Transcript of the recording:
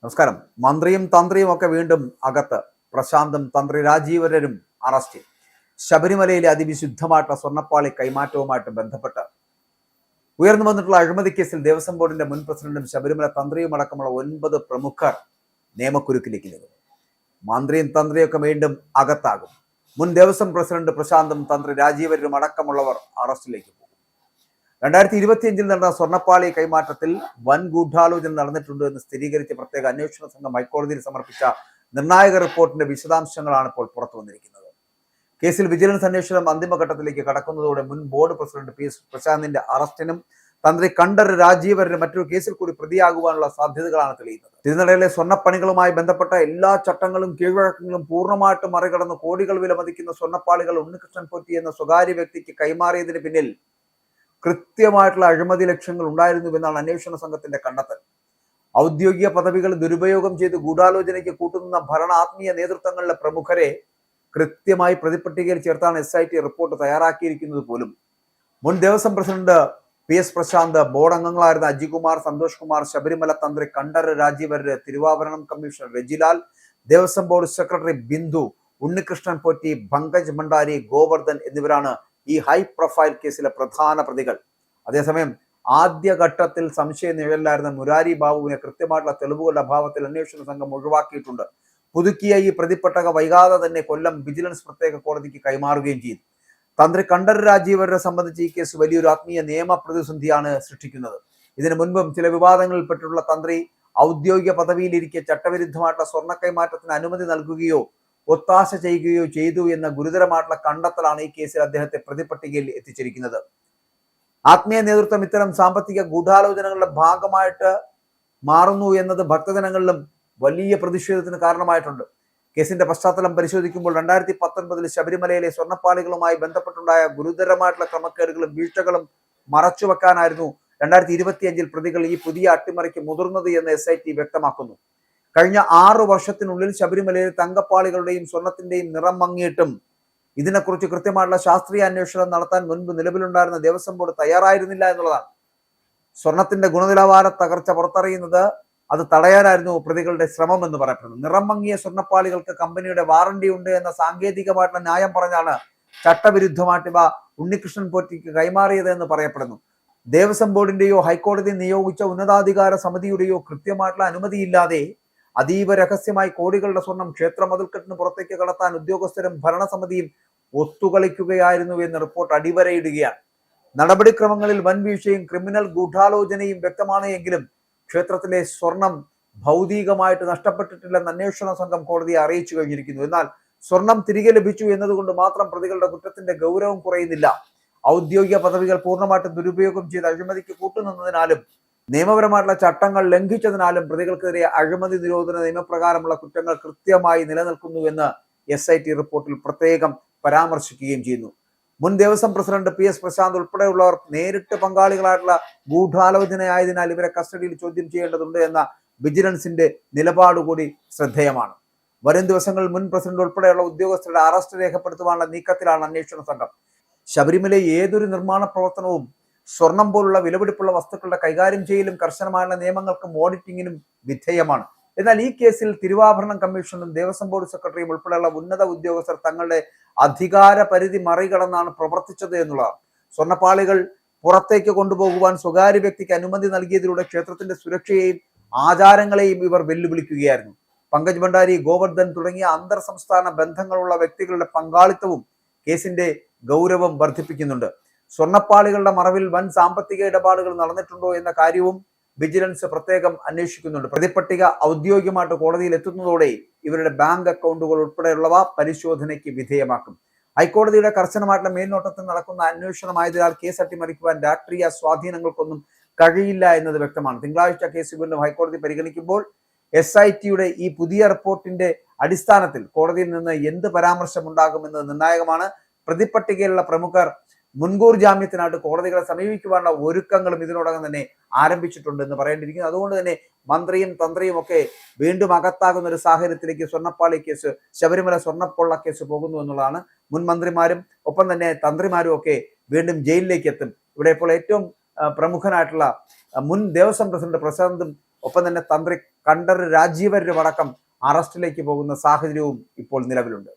നമസ്കാരം. മന്ത്രിയും തന്ത്രിയും ഒക്കെ വീണ്ടും അകത്ത്. പ്രശാന്തും തന്ത്രി രാജീവരരും അറസ്റ്റിൽ. ശബരിമലയിലെ അതിവിശുദ്ധമായിട്ടുള്ള സ്വർണ്ണപ്പാളി കൈമാറ്റവുമായിട്ട് ബന്ധപ്പെട്ട് ഉയർന്നു വന്നിട്ടുള്ള അഴിമതി കേസിൽ ദേവസ്വം ബോർഡിന്റെ മുൻ പ്രസിഡന്റും ശബരിമല തന്ത്രിയും അടക്കമുള്ള 9 പ്രമുഖർ നിയമക്കുരുക്കിലേക്ക് നീങ്ങുന്നു. മന്ത്രിയും തന്ത്രിയൊക്കെ വീണ്ടും അകത്താകും. മുൻ ദേവസ്വം പ്രസിഡന്റ് പ്രശാന്തും തന്ത്രി രാജീവരും അടക്കമുള്ളവർ അറസ്റ്റിലേക്ക് പോകും. 2025 നടന്ന സ്വർണ്ണപ്പാളി കൈമാറ്റത്തിൽ വൻ ഗൂഢാലോചന നടന്നിട്ടുണ്ട് എന്ന് സ്ഥിരീകരിച്ച പ്രത്യേക അന്വേഷണ സംഘം ഹൈക്കോടതിയിൽ സമർപ്പിച്ച നിർണായക റിപ്പോർട്ടിന്റെ വിശദാംശങ്ങളാണ് ഇപ്പോൾ പുറത്തു വന്നിരിക്കുന്നത്. കേസിൽ വിജിലൻസ് അന്വേഷണം അന്തിമഘട്ടത്തിലേക്ക് കടക്കുന്നതോടെ മുൻ ബോർഡ് പ്രസിഡന്റ് പി എസ് പ്രശാന്തിന്റെ അറസ്റ്റിനും തന്ത്രി കണ്ഠരര് രാജീവരനും മറ്റൊരു കേസിൽ കൂടി പ്രതിയാകുവാനുള്ള സാധ്യതകളാണ് തെളിയുന്നത്. തിരുനടയിലെ സ്വർണ്ണപ്പണികളുമായി ബന്ധപ്പെട്ട എല്ലാ ചട്ടങ്ങളും കീഴ്വഴക്കങ്ങളും പൂർണ്ണമായിട്ട് മറികടന്ന് കോടികൾ വിലമതിക്കുന്ന സ്വർണ്ണപ്പാളികൾ ഉണ്ണികൃഷ്ണൻ പോറ്റി എന്ന സ്വകാര്യ വ്യക്തിക്ക് കൈമാറിയതിന് പിന്നിൽ കൃത്യമായിട്ടുള്ള അഴിമതി ലക്ഷ്യങ്ങൾ ഉണ്ടായിരുന്നുവെന്നാണ് അന്വേഷണ സംഘത്തിന്റെ കണ്ടെത്തൽ. ഔദ്യോഗിക പദവികൾ ദുരുപയോഗം ചെയ്ത് ഗൂഢാലോചനയ്ക്ക് കൂട്ടുന്ന ഭരണ ആത്മീയ നേതൃത്വങ്ങളിലെ പ്രമുഖരെ കൃത്യമായി പ്രതിപട്ടികയിൽ ചേർത്താണ് SIT റിപ്പോർട്ട് തയ്യാറാക്കിയിരിക്കുന്നത് പോലും. മുൻ Devaswom president P S Prashanth, board അംഗങ്ങളായിരുന്ന അജികുമാർ, സന്തോഷ് കുമാർ, ശബരിമല തന്ത്രി Kandararu Rajeevararu, Thiruvabharanam commissioner Rajilal, Devaswom board secretary Bindu, Unnikrishnan Potti, Pankaj Bhandari, Govardhan എന്നിവരാണ് ഈ ഹൈ പ്രൊഫൈൽ കേസിലെ പ്രധാന പ്രതികൾ. അതേസമയം ആദ്യഘട്ടത്തിൽ സംശയ നിഴലിലായിരുന്ന മുരാരി ബാബുവിനെ കൃത്യമായിട്ടുള്ള തെളിവുകളുടെ അഭാവത്തിൽ അന്വേഷണ സംഘം ഒഴിവാക്കിയിട്ടുണ്ട്. പുതുക്കിയ ഈ പ്രതിപട്ടക വൈകാതെ തന്നെ കൊല്ലം വിജിലൻസ് പ്രത്യേക കോടതിക്ക് കൈമാറുകയും ചെയ്തു. തന്ത്രി കണ്ഠരര് രാജീവരരെ സംബന്ധിച്ച് ഈ കേസ് വലിയൊരു ആത്മീയ നിയമ പ്രതിസന്ധിയാണ് സൃഷ്ടിക്കുന്നത്. ഇതിനു മുൻപും ചില വിവാദങ്ങളിൽപ്പെട്ടുള്ള തന്ത്രി ഔദ്യോഗിക പദവിയിലിരിക്കെ ചട്ടവിരുദ്ധമായിട്ടുള്ള സ്വർണ്ണ കൈമാറ്റത്തിന് അനുമതി നൽകുകയോ ഒത്താശ ചെയ്യുകയോ ചെയ്തു എന്ന ഗുരുതരമായിട്ടുള്ള കണ്ടെത്തലാണ് ഈ കേസിൽ അദ്ദേഹത്തെ പ്രതിപട്ടികയിൽ എത്തിച്ചിരിക്കുന്നത്. ആത്മീയ നേതൃത്വം ഇത്തരം സാമ്പത്തിക ഗൂഢാലോചനകളുടെ ഭാഗമായിട്ട് മാറുന്നു എന്നത് ഭക്തജനങ്ങളിലും വലിയ പ്രതിഷേധത്തിന് കാരണമായിട്ടുണ്ട്. കേസിന്റെ പശ്ചാത്തലം പരിശോധിക്കുമ്പോൾ 2019 ശബരിമലയിലെ സ്വർണ്ണപ്പാളികളുമായി ബന്ധപ്പെട്ടുണ്ടായ ഗുരുതരമായിട്ടുള്ള ക്രമക്കേടുകളും വീഴ്ചകളും മറച്ചുവെക്കാനായിരുന്നു 2025 പ്രതികൾ ഈ പുതിയ അട്ടിമറിക്ക് മുതിർന്നത് എന്ന് SIT വ്യക്തമാക്കുന്നു. കഴിഞ്ഞ 6 വർഷത്തിനുള്ളിൽ ശബരിമലയിൽ തങ്കപ്പാളികളുടെയും സ്വർണത്തിന്റെയും നിറം മങ്ങിയിട്ടും ഇതിനെക്കുറിച്ച് കൃത്യമായിട്ടുള്ള ശാസ്ത്രീയ അന്വേഷണം നടത്താൻ മുൻപ് നിലവിലുണ്ടായിരുന്ന ദേവസ്വം ബോർഡ് തയ്യാറായിരുന്നില്ല എന്നുള്ളതാണ്. സ്വർണത്തിന്റെ ഗുണനിലവാര തകർച്ച പുറത്തറിയുന്നത് അത് തടയാനായിരുന്നു പ്രതികളുടെ ശ്രമം എന്ന് പറയപ്പെടുന്നത്. നിറം മങ്ങിയ സ്വർണ്ണപ്പാളികൾക്ക് കമ്പനിയുടെ വാറണ്ടി ഉണ്ട് എന്ന സാങ്കേതികമായിട്ടുള്ള ന്യായം പറഞ്ഞാണ് ചട്ടവിരുദ്ധമായിട്ട് ഇവ ഉണ്ണികൃഷ്ണൻ പോറ്റിക്ക് കൈമാറിയത് എന്ന് പറയപ്പെടുന്നു. ദേവസ്വം ബോർഡിന്റെയോ ഹൈക്കോടതി നിയോഗിച്ച ഉന്നതാധികാര സമിതിയുടെയോ കൃത്യമായിട്ടുള്ള അനുമതിയില്ലാതെ അതീവ രഹസ്യമായി കോടികളുടെ സ്വർണം ക്ഷേത്ര മതിൽക്കെട്ടിന് പുറത്തേക്ക് കടത്താൻ ഉദ്യോഗസ്ഥരും ഭരണസമിതിയും ഒത്തുകളിക്കുകയായിരുന്നു എന്ന് റിപ്പോർട്ട് അടിവരയിടുകയാണ്. നടപടിക്രമങ്ങളിൽ വൻ വീഴ്ചയും ക്രിമിനൽ ഗൂഢാലോചനയും വ്യക്തമാണ് എങ്കിലും ക്ഷേത്രത്തിലെ സ്വർണം ഭൗതികമായിട്ട് നഷ്ടപ്പെട്ടിട്ടില്ലെന്ന് അന്വേഷണ സംഘം കോടതിയെ അറിയിച്ചു കഴിഞ്ഞിരിക്കുന്നു. എന്നാൽ സ്വർണം തിരികെ ലഭിച്ചു എന്നതുകൊണ്ട് മാത്രം പ്രതികളുടെ കുറ്റത്തിന്റെ ഗൗരവം കുറയുന്നില്ല. ഔദ്യോഗിക പദവികൾ പൂർണ്ണമായിട്ടും ദുരുപയോഗം ചെയ്ത് അഴിമതിക്ക് കൂട്ടുനിന്നതിനാലും നിയമപരമായിട്ടുള്ള ചട്ടങ്ങൾ ലംഘിച്ചതിനാലും പ്രതികൾക്കെതിരെ അഴിമതി നിരോധന നിയമപ്രകാരമുള്ള കുറ്റങ്ങൾ കൃത്യമായി നിലനിൽക്കുന്നുവെന്ന് SIT റിപ്പോർട്ടിൽ പ്രത്യേകം പരാമർശിക്കുകയും ചെയ്യുന്നു. മുൻ Devaswom president P S Prashanth ഉൾപ്പെടെയുള്ളവർ നേരിട്ട് പങ്കാളികളായിട്ടുള്ള ഗൂഢാലോചനയായതിനാൽ ഇവരെ കസ്റ്റഡിയിൽ ചോദ്യം ചെയ്യേണ്ടതുണ്ട് എന്ന വിജിലൻസിന്റെ നിലപാടുകൂടി ശ്രദ്ധേയമാണ്. വരും ദിവസങ്ങളിൽ മുൻ പ്രസിഡന്റ് ഉൾപ്പെടെയുള്ള ഉദ്യോഗസ്ഥരുടെ അറസ്റ്റ് രേഖപ്പെടുത്തുവാനുള്ള നീക്കത്തിലാണ് അന്വേഷണ സംഘം. ശബരിമലയിലെ ഏതൊരു നിർമ്മാണ പ്രവർത്തനവും സ്വർണം പോലുള്ള വിലപിടിപ്പുള്ള വസ്തുക്കളുടെ കൈകാര്യം ചെയ്യലും കർശനമായ നിയമങ്ങൾക്കും ഓഡിറ്റിങ്ങിനും വിധേയമാണ്. എന്നാൽ ഈ കേസിൽ തിരുവാഭരണം കമ്മീഷണറും ദേവസ്വം ബോർഡ് സെക്രട്ടറിയും ഉൾപ്പെടെയുള്ള ഉന്നത ഉദ്യോഗസ്ഥർ തങ്ങളുടെ അധികാര പരിധി മറികടന്നാണ് പ്രവർത്തിച്ചത് എന്നുള്ളതാണ്. സ്വർണ്ണപ്പാളികൾ പുറത്തേക്ക് കൊണ്ടുപോകുവാൻ സ്വകാര്യ വ്യക്തിക്ക് അനുമതി നൽകിയതിലൂടെ ക്ഷേത്രത്തിന്റെ സുരക്ഷയെയും ആചാരങ്ങളെയും ഇവർ വെല്ലുവിളിക്കുകയായിരുന്നു. പങ്കജ് ഭണ്ഡാരി, ഗോവർദ്ധൻ തുടങ്ങിയ അന്തർ സംസ്ഥാന ബന്ധങ്ങളുള്ള വ്യക്തികളുടെ പങ്കാളിത്തവും കേസിന്റെ ഗൗരവം വർദ്ധിപ്പിക്കുന്നുണ്ട്. സ്വർണ്ണപ്പാളികളുടെ മറവിൽ വൻ സാമ്പത്തിക ഇടപാടുകൾ നടന്നിട്ടുണ്ടോ എന്ന കാര്യവും വിജിലൻസ് പ്രത്യേകം അന്വേഷിക്കുന്നുണ്ട്. പ്രതിപട്ടിക ഔദ്യോഗികമായിട്ട് കോടതിയിൽ എത്തുന്നതോടെ ഇവരുടെ ബാങ്ക് അക്കൗണ്ടുകൾ ഉൾപ്പെടെയുള്ളവ പരിശോധനയ്ക്ക് വിധേയമാക്കും. ഹൈക്കോടതിയുടെ കർശനമായിട്ടുള്ള മേൽനോട്ടത്തിൽ നടക്കുന്ന അന്വേഷണമായതിനാൽ കേസ് അട്ടിമറിക്കുവാൻ രാഷ്ട്രീയ സ്വാധീനങ്ങൾക്കൊന്നും കഴിയില്ല എന്നത് വ്യക്തമാണ്. തിങ്കളാഴ്ച കേസ് വീണ്ടും ഹൈക്കോടതി പരിഗണിക്കുമ്പോൾ SITയുടെ ഈ പുതിയ റിപ്പോർട്ടിന്റെ അടിസ്ഥാനത്തിൽ കോടതിയിൽ നിന്ന് എന്ത് പരാമർശം ഉണ്ടാകുമെന്നത് നിർണായകമാണ്. പ്രതിപട്ടികയിലുള്ള പ്രമുഖർ മുൻകൂർ ജാമ്യത്തിനായിട്ട് കോടതികളെ സമീപിക്കുവാനുള്ള ഒരുക്കങ്ങളും ഇതിനോടകം തന്നെ ആരംഭിച്ചിട്ടുണ്ട് എന്ന് പറയേണ്ടിയിരിക്കുന്നു. അതുകൊണ്ട് തന്നെ മന്ത്രിയും തന്ത്രിയും ഒക്കെ വീണ്ടും അകത്താകുന്ന ഒരു സാഹചര്യത്തിലേക്ക് സ്വർണ്ണപ്പാളി കേസ്, ശബരിമല സ്വർണ്ണപ്പൊള്ള കേസ് പോകുന്നു എന്നുള്ളതാണ്. മുൻ മന്ത്രിമാരും ഒപ്പം തന്നെ തന്ത്രിമാരും ഒക്കെ വീണ്ടും ജയിലിലേക്ക് എത്തും. ഇവിടെ ഇപ്പോൾ ഏറ്റവും പ്രമുഖനായിട്ടുള്ള മുൻ ദേവസ്വം പ്രസിഡന്റ് പ്രശാന്തും ഒപ്പം തന്നെ തന്ത്രി കണ്ഠരര് രാജീവരരും അടക്കം അറസ്റ്റിലേക്ക് പോകുന്ന സാഹചര്യവും ഇപ്പോൾ നിലവിലുണ്ട്.